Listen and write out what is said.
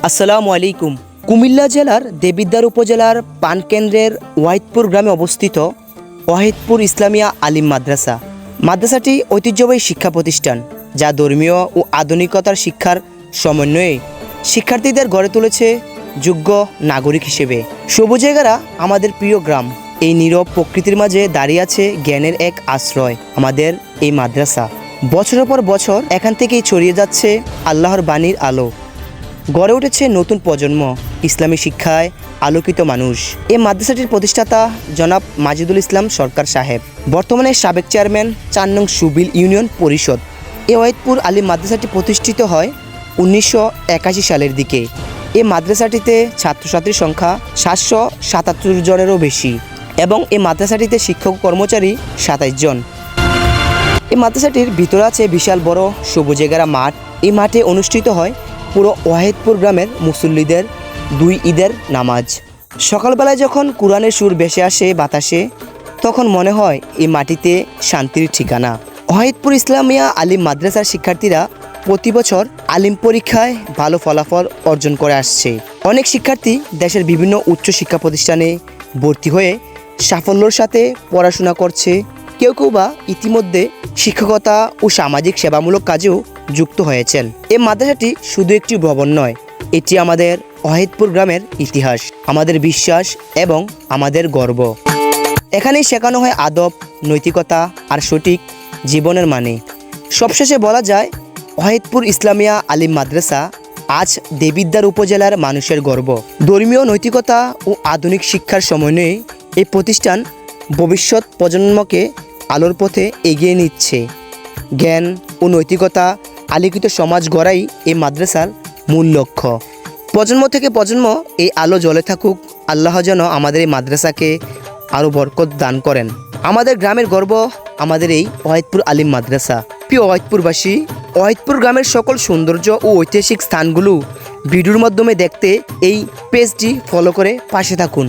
আসসালামু আলাইকুম। কুমিল্লা জেলার দেবিদ্বার উপজেলার পানকেন্দ্রের ওয়াহিদপুর গ্রামে অবস্থিত ওয়াহিদপুর ইসলামিয়া আলিম মাদ্রাসা। মাদ্রাসাটি ঐতিহ্যবাহী শিক্ষা প্রতিষ্ঠান, যা ধর্মীয় ও আধুনিকতার শিক্ষার সমন্বয়ে শিক্ষার্থীদের গড়ে তুলেছে যোগ্য নাগরিক হিসেবে। সবুজেগারা আমাদের প্রিয় গ্রাম, এই নীরব প্রকৃতির মাঝে দাঁড়িয়ে আছে জ্ঞানের এক আশ্রয় আমাদের এই মাদ্রাসা। বছরের পর বছর এখান থেকেই ছড়িয়ে যাচ্ছে আল্লাহর বাণীর আলো। গড়ে উঠেছে নতুন প্রজন্ম, ইসলামী শিক্ষায় আলোকিত মানুষ। এই মাদ্রাসাটির প্রতিষ্ঠাতা জনাব মাজিদুল ইসলাম সরকার সাহেব, বর্তমানে সাবেক চেয়ারম্যান ৪ নং সুবিল ইউনিয়ন পরিষদ। এই ওয়াহিদপুর আলিম মাদ্রাসাটি প্রতিষ্ঠিত হয় ১৯৮১ সালের দিকে। এই মাদ্রাসাটিতে ছাত্রছাত্রীর সংখ্যা ৭৭৭ জনেরও বেশি এবং এই মাদ্রাসাটিতে শিক্ষক কর্মচারী ২৭ জন। এই মাদ্রাসাটির ভিতরে আছে বিশাল বড় সবুজেগারা মাঠ। এই মাঠে অনুষ্ঠিত হয় পুরো ওয়াহিদপুর গ্রামের মুসল্লিদের 2 ঈদের নামাজ। সকালবেলায় যখন কোরআনের সুর ভেসে আসে বাতাসে, তখন মনে হয় এই মাটিতে শান্তির ঠিকানা। ওয়াহিদপুর ইসলামিয়া আলিম মাদ্রাসার শিক্ষার্থীরা প্রতি বছর আলিম পরীক্ষায় ভালো ফলাফল অর্জন করে আসছে। অনেক শিক্ষার্থী দেশের বিভিন্ন উচ্চ শিক্ষা প্রতিষ্ঠানে ভর্তি হয়ে সাফল্যের সাথে পড়াশোনা করছে। কেউ কেউ বা ইতিমধ্যে শিক্ষকতা ও সামাজিক সেবামূলক কাজেও যুক্ত হয়েছেন। এই মাদ্রাসাটি শুধু একটি ভবন নয়, এটি আমাদের ওয়াহিদপুর গ্রামের ইতিহাস, আমাদের বিশ্বাস এবং আমাদের গর্ব। এখানেই শেখানো হয় আদব, নৈতিকতা আর সঠিক জীবনের মানে। সবশেষে বলা যায়, ওয়াহিদপুর ইসলামিয়া আলিম মাদ্রাসা আজ দেবিদ্বার উপজেলার মানুষের গর্ব। ধর্মীয় নৈতিকতা ও আধুনিক শিক্ষার সমন্বয়ে এই প্রতিষ্ঠান ভবিষ্যৎ প্রজন্মকে আলোর পথে এগিয়ে নিচ্ছে। জ্ঞান ও নৈতিকতা আলোকিত সমাজ গড়াই এই মাদ্রাসার মূল লক্ষ্য। প্রজন্ম থেকে প্রজন্ম এই আলো জ্বলে থাকুক। আল্লাহ যেন আমাদের এই মাদ্রাসাকে আরও বরকত দান করেন। আমাদের গ্রামের গর্ব আমাদের এই ওয়াহিদপুর আলিম মাদ্রাসা। প্রিয় ওয়াহিদপুরবাসী, ওয়াহিদপুর গ্রামের সকল সৌন্দর্য ও ঐতিহাসিক স্থানগুলো ভিডিওর মাধ্যমে দেখতে এই পেজটি ফলো করে পাশে থাকুন।